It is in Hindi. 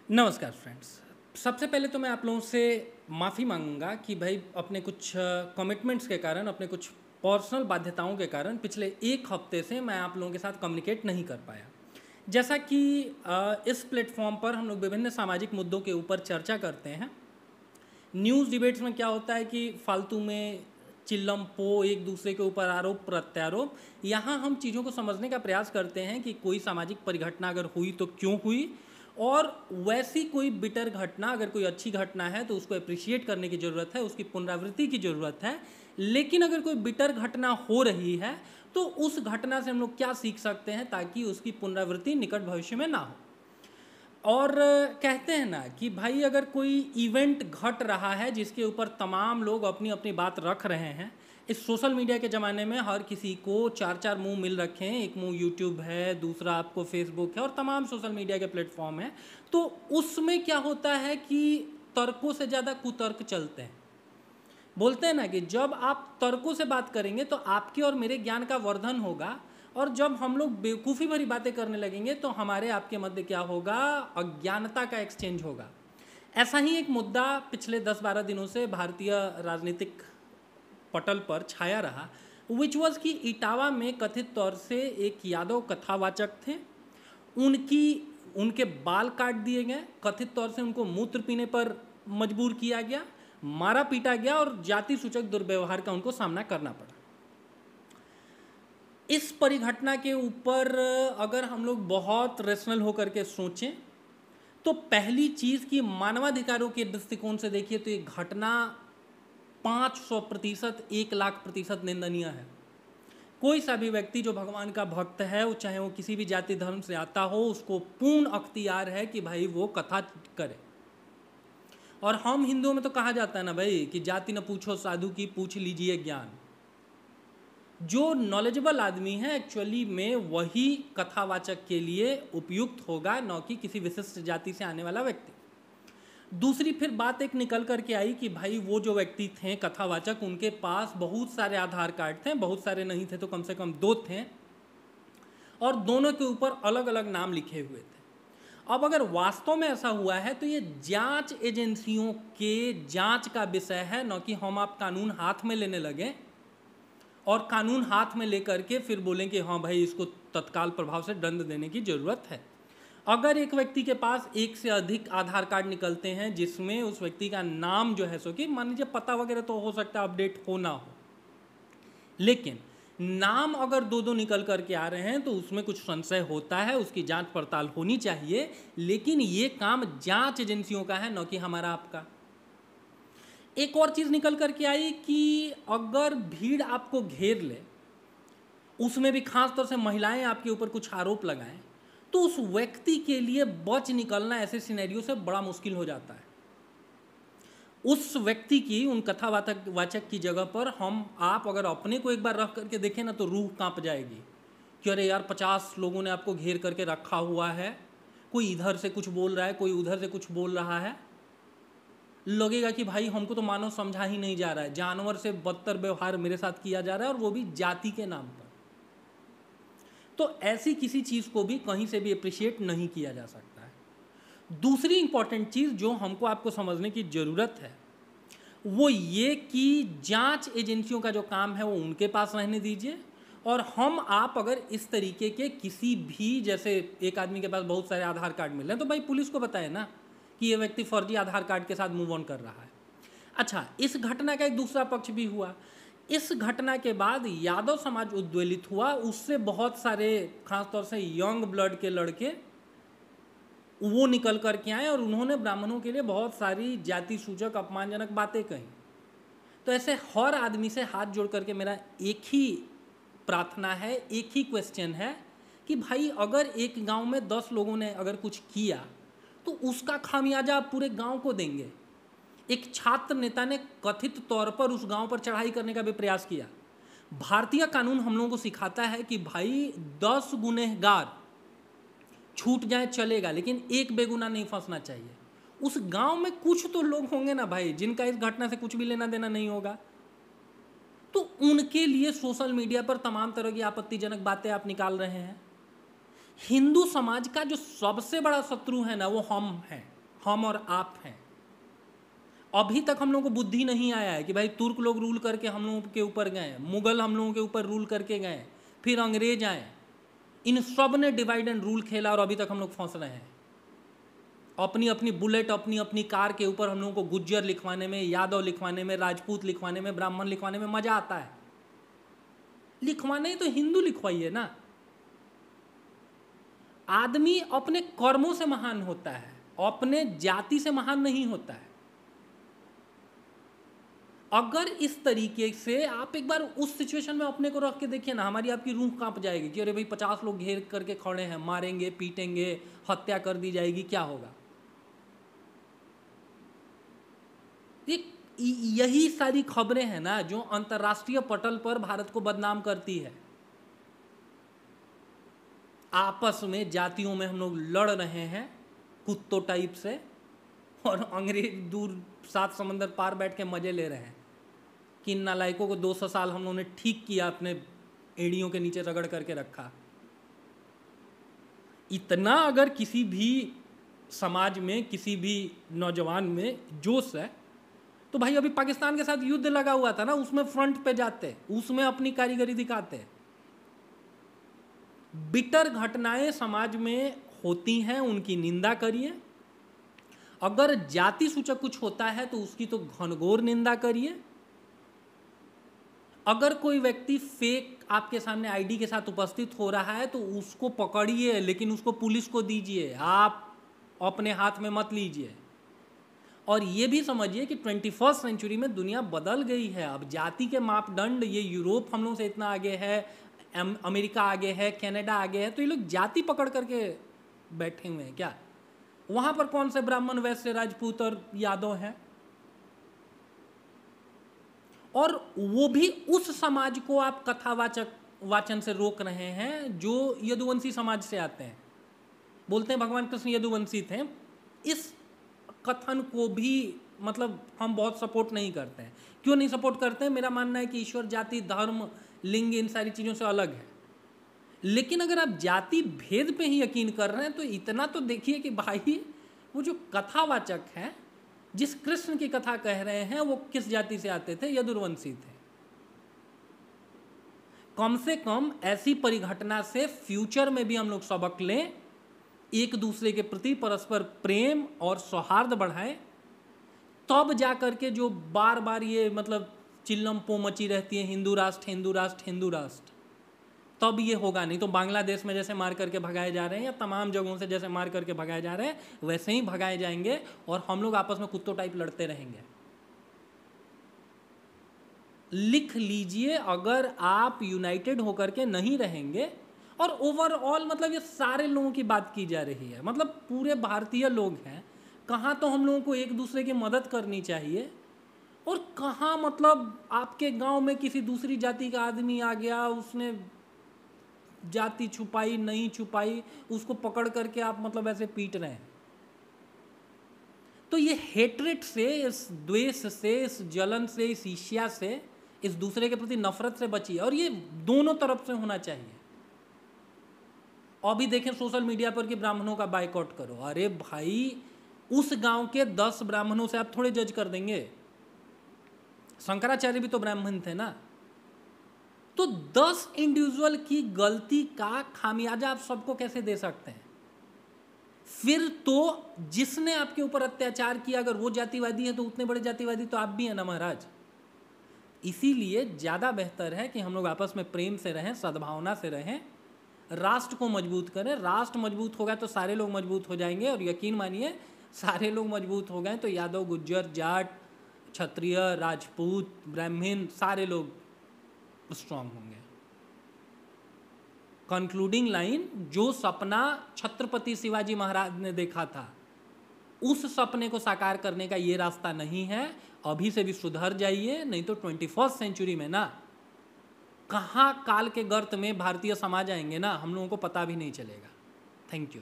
नमस्कार फ्रेंड्स। सबसे पहले तो मैं आप लोगों से माफ़ी मांगूंगा कि भाई अपने कुछ कमिटमेंट्स के कारण, अपने कुछ पर्सनल बाध्यताओं के कारण पिछले एक हफ्ते से मैं आप लोगों के साथ कम्युनिकेट नहीं कर पाया। जैसा कि इस प्लेटफॉर्म पर हम लोग विभिन्न सामाजिक मुद्दों के ऊपर चर्चा करते हैं। न्यूज़ डिबेट्स में क्या होता है कि फालतू में चिल्लम पो एक दूसरे के ऊपर आरोप प्रत्यारोप। यहाँ हम चीज़ों को समझने का प्रयास करते हैं कि कोई सामाजिक परिघटना अगर हुई तो क्यों हुई, और वैसी कोई बिटर घटना, अगर कोई अच्छी घटना है तो उसको अप्रिशिएट करने की ज़रूरत है, उसकी पुनरावृत्ति की ज़रूरत है। लेकिन अगर कोई बिटर घटना हो रही है तो उस घटना से हम लोग क्या सीख सकते हैं ताकि उसकी पुनरावृत्ति निकट भविष्य में ना हो। और कहते हैं ना कि भाई अगर कोई इवेंट घट रहा है जिसके ऊपर तमाम लोग अपनी अपनी बात रख रहे हैं, इस सोशल मीडिया के ज़माने में हर किसी को चार चार मुंह मिल रखे हैं। एक मुंह यूट्यूब है, दूसरा आपको फेसबुक है और तमाम सोशल मीडिया के प्लेटफॉर्म है। तो उसमें क्या होता है कि तर्कों से ज़्यादा कुतर्क चलते हैं। बोलते हैं ना कि जब आप तर्कों से बात करेंगे तो आपके और मेरे ज्ञान का वर्धन होगा, और जब हम लोग बेवकूफ़ी भरी बातें करने लगेंगे तो हमारे आपके मध्य क्या होगा, अज्ञानता का एक्सचेंज होगा। ऐसा ही एक मुद्दा पिछले 10-12 दिनों से भारतीय राजनीतिक पटल पर छाया रहा, विच वॉज कि इटावा में कथित तौर से एक यादव कथावाचक थे। उनकी उनके बाल काट दिए गए, कथित तौर से उनको मूत्र पीने पर मजबूर किया गया, मारा पीटा गया और जाति सूचक दुर्व्यवहार का उनको सामना करना पड़ा। इस परिघटना के ऊपर अगर हम लोग बहुत रेशनल होकर के सोचें तो पहली चीज़ कि मानवाधिकारों के दृष्टिकोण से देखिए तो ये घटना 500%, 1,00,000% निंदनीय है। कोई सा भी व्यक्ति जो भगवान का भक्त है, वो चाहे वो किसी भी जाति धर्म से आता हो, उसको पूर्ण अख्तियार है कि भाई वो कथा करे। और हम हिंदुओं में तो कहा जाता है ना भाई कि जाति न पूछो साधु की, पूछ लीजिए ज्ञान। जो नॉलेजेबल आदमी है एक्चुअली में वही कथावाचक के लिए उपयुक्त होगा, न कि किसी विशिष्ट जाति से आने वाला व्यक्ति। दूसरी फिर बात एक निकल करके आई कि भाई वो जो व्यक्ति थे कथावाचक, उनके पास बहुत सारे आधार कार्ड थे, बहुत सारे नहीं थे तो कम से कम 2 थे, और दोनों के ऊपर अलग अलग नाम लिखे हुए थे। अब अगर वास्तव में ऐसा हुआ है तो ये जांच एजेंसियों के जांच का विषय है, न कि हम आप कानून हाथ में लेने लगे और कानून हाथ में लेकर के फिर बोलें कि हाँ भाई इसको तत्काल प्रभाव से दंड देने की ज़रूरत है। अगर एक व्यक्ति के पास एक से अधिक आधार कार्ड निकलते हैं जिसमें उस व्यक्ति का नाम जो है, सो कि मान लीजिए पता वगैरह तो हो सकता है अपडेट हो ना हो, लेकिन नाम अगर 2-2 निकल करके आ रहे हैं तो उसमें कुछ संशय होता है, उसकी जांच पड़ताल होनी चाहिए। लेकिन ये काम जांच एजेंसियों का है, न कि हमारा आपका। एक और चीज़ निकल करके आई कि अगर भीड़ आपको घेर ले, उसमें भी खास तौर से महिलाएं आपके ऊपर कुछ आरोप लगाएं, तो उस व्यक्ति के लिए बच निकलना ऐसे सिनेरियो से बड़ा मुश्किल हो जाता है। उस व्यक्ति की, उन कथावाचक वाचक की जगह पर हम आप अगर अपने को एक बार रख करके देखें ना तो रूह कांप जाएगी कि अरे यार 50 लोगों ने आपको घेर करके रखा हुआ है, कोई इधर से कुछ बोल रहा है, कोई उधर से कुछ बोल रहा है। लगेगा कि भाई हमको तो मानव समझा ही नहीं जा रहा है, जानवर से बदतर व्यवहार मेरे साथ किया जा रहा है और वो भी जाति के नाम पर। तो ऐसी किसी चीज़ को भी कहीं से भी अप्रिशिएट नहीं किया जा सकता है। दूसरी इंपॉर्टेंट चीज़ जो हमको आपको समझने की ज़रूरत है वो ये कि जांच एजेंसियों का जो काम है वो उनके पास रहने दीजिए, और हम आप अगर इस तरीके के किसी भी, जैसे एक आदमी के पास बहुत सारे आधार कार्ड मिल रहे हैं तो भाई पुलिस को बताए ना कि ये व्यक्ति फर्जी आधार कार्ड के साथ मूव ऑन कर रहा है। अच्छा, इस घटना का एक दूसरा पक्ष भी हुआ। इस घटना के बाद यादव समाज उद्वेलित हुआ, उससे बहुत सारे खासतौर से यंग ब्लड के लड़के वो निकल कर के आए और उन्होंने ब्राह्मणों के लिए बहुत सारी जाति सूचक अपमानजनक बातें कही। तो ऐसे हर आदमी से हाथ जोड़ करके मेरा एक ही प्रार्थना है, एक ही क्वेश्चन है कि भाई अगर एक गांव में 10 लोगों ने अगर कुछ किया तो उसका खामियाजा आप पूरे गांव को देंगे। एक छात्र नेता ने कथित तौर पर उस गांव पर चढ़ाई करने का भी प्रयास किया। भारतीय कानून हम लोगों को सिखाता है कि भाई 10 गुनहगार छूट जाए चलेगा, लेकिन एक बेगुनाह नहीं फंसना चाहिए। उस गांव में कुछ तो लोग होंगे ना भाई जिनका इस घटना से कुछ भी लेना देना नहीं होगा, तो उनके लिए सोशल मीडिया पर तमाम तरह की आपत्तिजनक बातें आप निकाल रहे हैं। हिंदू समाज का जो सबसे बड़ा शत्रु है ना वो हम हैं। हम और आप हैं। अभी तक हम लोगों को बुद्धि नहीं आया है कि भाई तुर्क लोग रूल करके हम लोगों के ऊपर गए, मुगल हम लोगों के ऊपर रूल करके गए, फिर अंग्रेज आए, इन सब ने डिवाइड एंड रूल खेला और अभी तक हम लोग फंस रहे हैं। अपनी अपनी बुलेट, अपनी अपनी कार के ऊपर हम लोगों को गुज्जर लिखवाने में, यादव लिखवाने में, राजपूत लिखवाने में, ब्राह्मण लिखवाने में मजा आता है। लिखवाने तो हिंदू लिखवाइए ना। आदमी अपने कर्मों से महान होता है, अपने जाति से महान नहीं होता है। अगर इस तरीके से आप एक बार उस सिचुएशन में अपने को रख के देखिए ना, हमारी आपकी रूह कांप जाएगी कि अरे भाई 50 लोग घेर करके खड़े हैं, मारेंगे, पीटेंगे, हत्या कर दी जाएगी, क्या होगा। यही सारी खबरें हैं ना जो अंतर्राष्ट्रीय पटल पर भारत को बदनाम करती है। आपस में जातियों में हम लोग लड़ रहे हैं कुत्तों टाइप से, और अंग्रेज दूर 7 समंदर पार बैठ के मजे ले रहे हैं कि इन नालायकों को 200 साल हम लोगों ने ठीक किया, अपने एड़ियों के नीचे रगड़ करके रखा। इतना अगर किसी भी समाज में, किसी भी नौजवान में जोश है तो भाई अभी पाकिस्तान के साथ युद्ध लगा हुआ था ना, उसमें फ्रंट पे जाते, उसमें अपनी कारीगरी दिखाते। बिटर घटनाएं समाज में होती हैं, उनकी निंदा करिए। अगर जाति सूचक कुछ होता है तो उसकी तो घनघोर निंदा करिए। अगर कोई व्यक्ति फेक आपके सामने आईडी के साथ उपस्थित हो रहा है तो उसको पकड़िए, लेकिन उसको पुलिस को दीजिए, आप अपने हाथ में मत लीजिए। और ये भी समझिए कि 21st सेंचुरी में दुनिया बदल गई है। अब जाति के मापदंड, ये यूरोप हम लोग से इतना आगे है, अमेरिका आगे है, कनाडा आगे है, तो ये लोग जाति पकड़ करके बैठे हुए हैं क्या? वहां पर कौन से ब्राह्मण, वैश्य, राजपूत और यादव हैं? और वो भी उस समाज को आप कथावाचक वाचन से रोक रहे हैं जो यदुवंशी समाज से आते हैं। बोलते हैं भगवान कृष्ण यदुवंशी थे। इस कथन को भी मतलब हम बहुत सपोर्ट नहीं करते हैं। क्यों नहीं सपोर्ट करते हैं? मेरा मानना है कि ईश्वर जाति, धर्म, लिंग इन सारी चीज़ों से अलग है। लेकिन अगर आप जाति भेद पे ही यकीन कर रहे हैं तो इतना तो देखिए कि भाई वो जो कथावाचक है, जिस कृष्ण की कथा कह रहे हैं, वो किस जाति से आते थे? यदुवंशी थे। कम से कम ऐसी परिघटना से फ्यूचर में भी हम लोग सबक लें, एक दूसरे के प्रति परस्पर प्रेम और सौहार्द बढ़ाएं, तब जाकर के जो बार बार ये मतलब चिल्लम पो मची रहती है हिंदू राष्ट्र, हिंदू राष्ट्र, हिंदू राष्ट्र, तब ये होगा। नहीं तो बांग्लादेश में जैसे मार करके भगाए जा रहे हैं या तमाम जगहों से जैसे मार करके भगाए जा रहे हैं, वैसे ही भगाए जाएंगे और हम लोग आपस में कुत्तों टाइप लड़ते रहेंगे। लिख लीजिए, अगर आप यूनाइटेड होकर के नहीं रहेंगे, और ओवरऑल मतलब ये सारे लोगों की बात की जा रही है, मतलब पूरे भारतीय लोग हैं, कहाँ तो हम लोगों को एक दूसरे की मदद करनी चाहिए और कहाँ मतलब आपके गांव में किसी दूसरी जाति का आदमी आ गया, उसने जाति छुपाई नहीं छुपाई, उसको पकड़ करके आप मतलब ऐसे पीट रहे हैं। तो ये हेट्रेट से, इस द्वेष से, इस जलन से, इस ईर्ष्या से, इस दूसरे के प्रति नफरत से बचिए। और ये दोनों तरफ से होना चाहिए। अभी देखें सोशल मीडिया पर कि ब्राह्मणों का बाइकआउट करो। अरे भाई, उस गांव के 10 ब्राह्मणों से आप थोड़े जज कर देंगे। शंकराचार्य भी तो ब्राह्मण थे ना। तो 10 इंडिविजुअल की गलती का खामियाजा आप सबको कैसे दे सकते हैं? फिर तो जिसने आपके ऊपर अत्याचार किया, अगर वो जातिवादी है तो उतने बड़े जातिवादी तो आप भी हैं ना महाराज। इसीलिए ज़्यादा बेहतर है कि हम लोग आपस में प्रेम से रहें, सद्भावना से रहें, राष्ट्र को मजबूत करें। राष्ट्र मजबूत होगा तो सारे लोग मजबूत हो जाएंगे, और यकीन मानिए सारे लोग मजबूत हो गए तो यादव, गुज्जर, जाट, क्षत्रिय, राजपूत, ब्राह्मण सारे लोग स्ट्रांग होंगे। कंक्लूडिंग लाइन, जो सपना छत्रपति शिवाजी महाराज ने देखा था, उस सपने को साकार करने का ये रास्ता नहीं है। अभी से भी सुधर जाइए, नहीं तो 21st सेंचुरी में ना कहाँ काल के गर्त में भारतीय समाज आएंगे ना, हम लोगों को पता भी नहीं चलेगा। Thank you.